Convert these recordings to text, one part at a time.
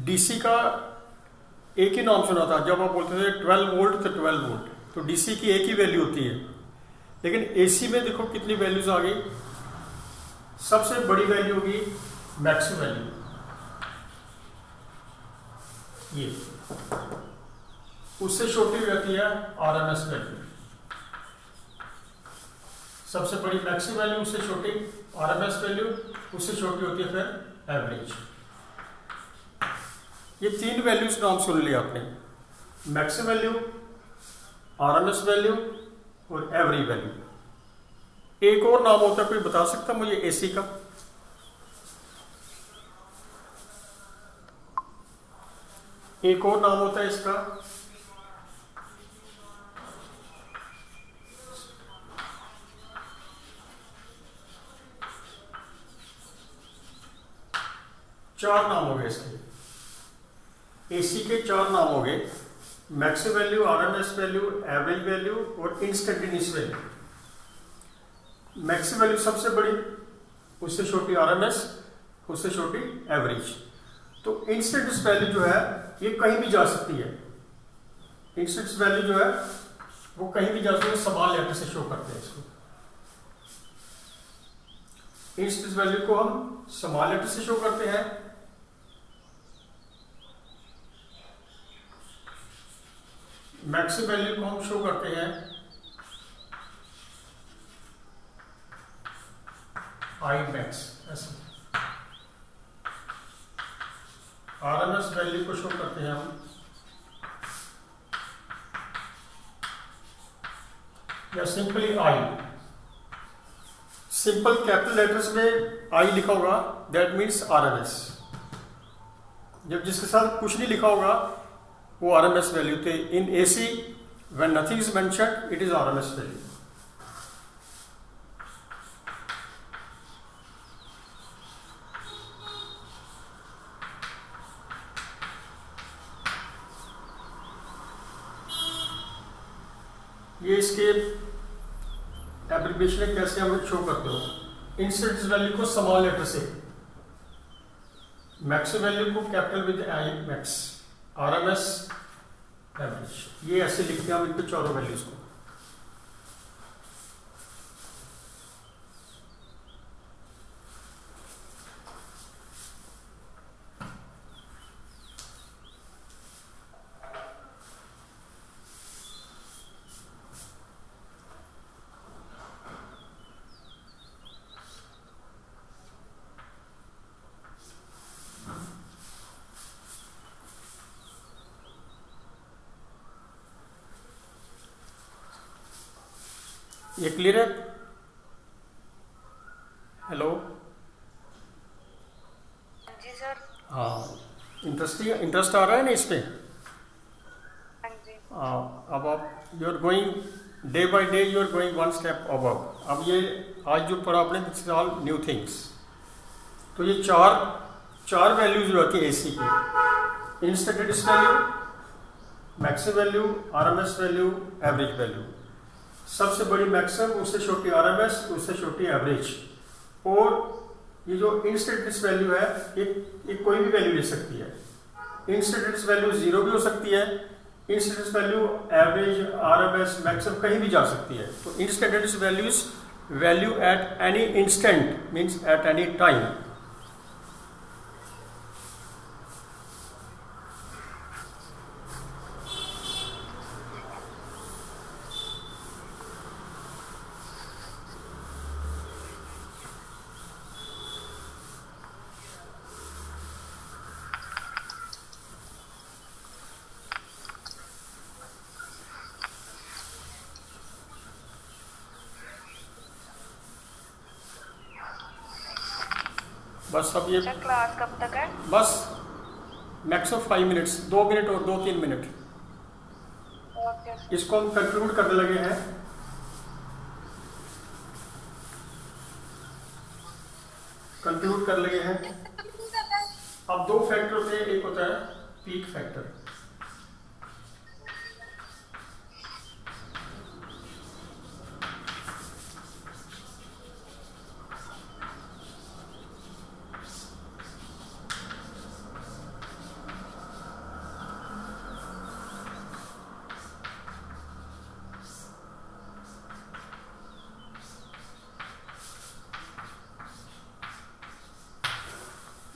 DC का एक ही नाम सुना था, जब आप बोलते थे 12 वोल्ट तो 12 वोल्ट, तो डीसी की एक ही वैल्यू होती है। लेकिन एसी में देखो कितनी वैल्यूज आ गई। सबसे बड़ी वैल्यू होगी मैक्स वैल्यू, ये उससे छोटी रहती है आरएमएस वैल्यू। सबसे बड़ी मैक्स वैल्यू, उससे छोटी आरएमएस वैल्यू, उससे छोटी होती है फिर एवरेज। ये तीन वैल्यूज नाम सुन लिया आपने, मैक्स वैल्यू, आरएमएस वैल्यू और एवरेज वैल्यू। एक और नाम होता है, कोई बता सकता मुझे एसी का? एक और नाम होता है इसका, चार नाम हो गए इसके। एसी के चार नाम हो गए, max value, RMS value, average value और इंस्टेंटेनियस वैल्यू। मैक्स वैल्यू सबसे बड़ी, उससे छोटी आरएमएस, उससे छोटी एवरेज। तो इंस्टेंटेनियस वैल्यू जो है ये कहीं भी जा सकती है। इंस्टेंटेनियस वैल्यू जो है वो कहीं भी जा सकती है, स्मॉल लेटर से शो करते हैं इसको। इंस्टेंटेनियस वैल्यू को हम स्मॉल लेटर से शो करते हैं। मैक्स वैल्यू को हम शो करते हैं आई मैक्स ऐसे। आरएमएस वैल्यू को शो करते हैं हम या simply I. Simple capital letters में आई लिखा होगा, दैट मीन्स आरएमएस। जब जिसके साथ कुछ नहीं लिखा होगा वो आरएमएस वैल्यू थे। In AC when nothing is mentioned it is RMS value. ये इसके एब्रिविएशन कैसे हम शो करते हो? इंस्टेंटेनियस वैल्यू को स्मॉल लेटर से, मैक्स वैल्यू को capital with I max, RMS average, ये ऐसे लिखते हैं हम इनको चारों वैल्यूज को। ये क्लियर है? हेलो, जी सर। हाँ, इंटरेस्ट आ रहा है ना इस पे? हाँ जी। अब आप you are going day by day, you are going one step above. अब ये आज जो पढ़ा आपने, this is all new things. तो ये चार वैल्यूज जो आती है एसी की, instantaneous value, max value, RMS value, average value. सबसे बड़ी मैक्सिमम, उससे छोटी आरएमएस, उससे छोटी एवरेज। और ये जो इंस्टेंटेनियस वैल्यू है ये कोई भी वैल्यू ले सकती है। इंस्टेंटेनियस वैल्यू 0 भी हो सकती है। Instantaneous value average, RMS, maximum कहीं भी जा सकती है। तो instantaneous values value at any instant means at any time. बस अब ये क्लास कब तक है? बस मैक्सिमम 5 मिनट्स, 2 मिनट और 2-3 मिनट। ओके। इसको हम कंक्लूड करने लगे हैं। कंक्लूड कर लगे हैं। अब 2 फैक्टर होते हैं, एक होता है पीक फैक्टर।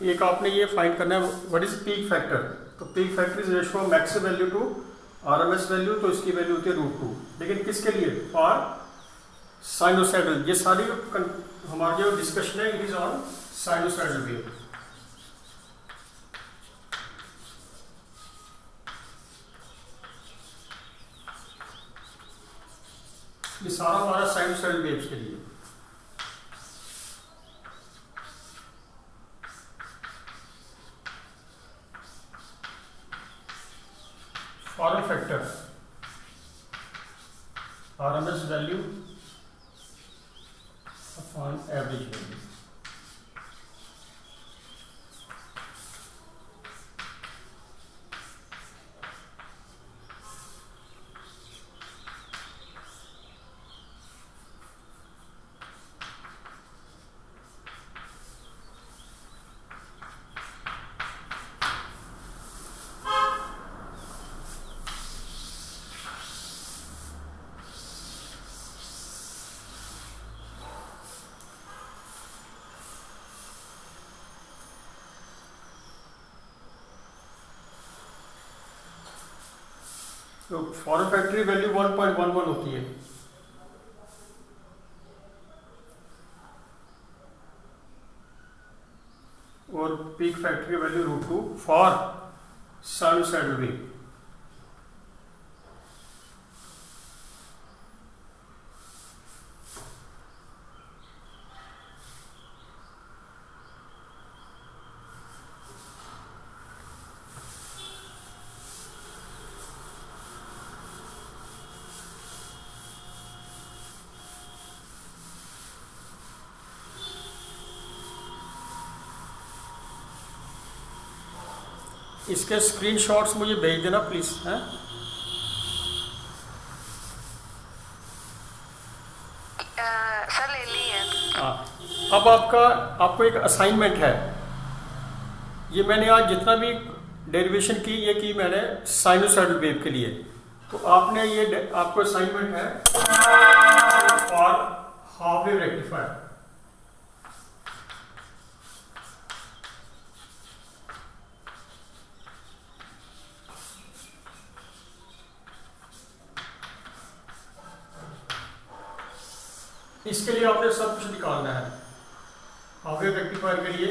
एक आपने ये फाइंड करना है व्हाट इज पीक फैक्टर। तो peak factor is ratio of max value to RMS value, तो इसकी वैल्यू होती है √2। लेकिन किसके लिए? For sinusoidal. ये सारी हमारी जो डिस्कशन है it is on sinusoidal wave. ये सारा हमारा साइनोसाइडल वेव्स के लिए। Form factor RMS value upon average value. तो फॉर्म फैक्टर वैल्यू 1.11 होती है। और peak factor value √2 for sinusoidal wave. इसके स्क्रीनशॉट्स मुझे भेज देना प्लीज, हैं? सर ले ली है। हाँ, अब आपको एक असाइनमेंट है। ये मैंने आज जितना भी डेरिवेशन की ये की मैंने साइनोसाइडल वेव के लिए। तो आपने ये आपको असाइनमेंट है फॉर हाफ वेव रेक्टिफायर। इसके लिए आपने सब कुछ निकालना है। हाफ वेव रेक्टिफायर के लिए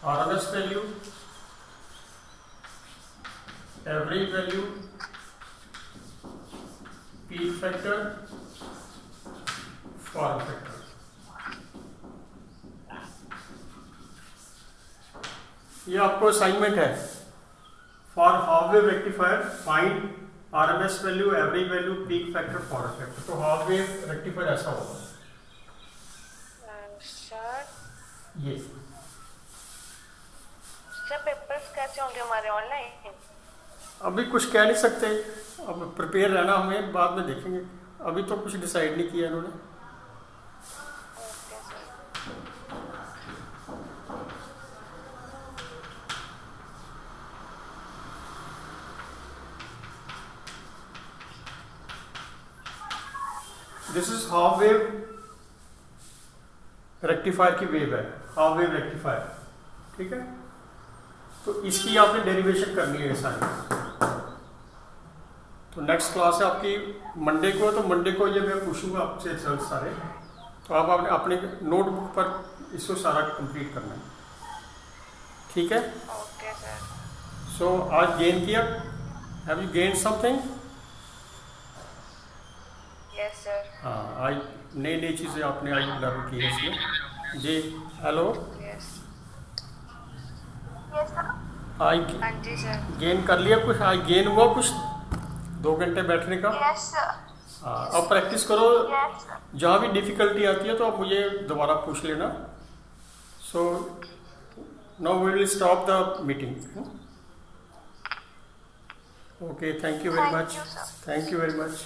RMS value, average value, peak factor, form factor. ये आपको असाइनमेंट है। For half wave rectifier find RMS value, average value, peak factor, form factor. तो हाफ वेव रेक्टिफायर ऐसा होगा सर। ये। सर पेपर्स कैसे होंगे हमारे ऑनलाइन? अभी कुछ कह नहीं सकते, अब प्रिपेयर रहना, हमें बाद में देखेंगे। अभी तो कुछ डिसाइड नहीं किया इन्होंने। Okay sir. This is half wave rectifier की वेव है, हाफ वेव रेक्टिफायर, ठीक है। तो इसकी आपने डेरिवेशन करनी है सारी। तो नेक्स्ट क्लास है आपकी मंडे को, तो मंडे को ये मैं पूछूंगा आपसे रिजल्ट सारे। तो आप आपने अपने नोटबुक पर इसको सारा कंप्लीट करना है, ठीक है। Okay sir. सो आज गेन किया, have you gain something? Yes sir. हाँ, आज नई चीज़ें आपने आज लर्न की है इसमें। जी हेलो, यस। आज हाँ जी सर। गेन कर लिया कुछ? आज गेन हुआ कुछ 2 घंटे बैठने का? Yes sir. हाँ, अब प्रैक्टिस करो। Yes sir. जहाँ भी डिफ़िकल्टी आती है तो आप मुझे दोबारा पूछ लेना। So now we will stop the meeting. Okay, thank you very much. Thank you, sir. Thank you very much.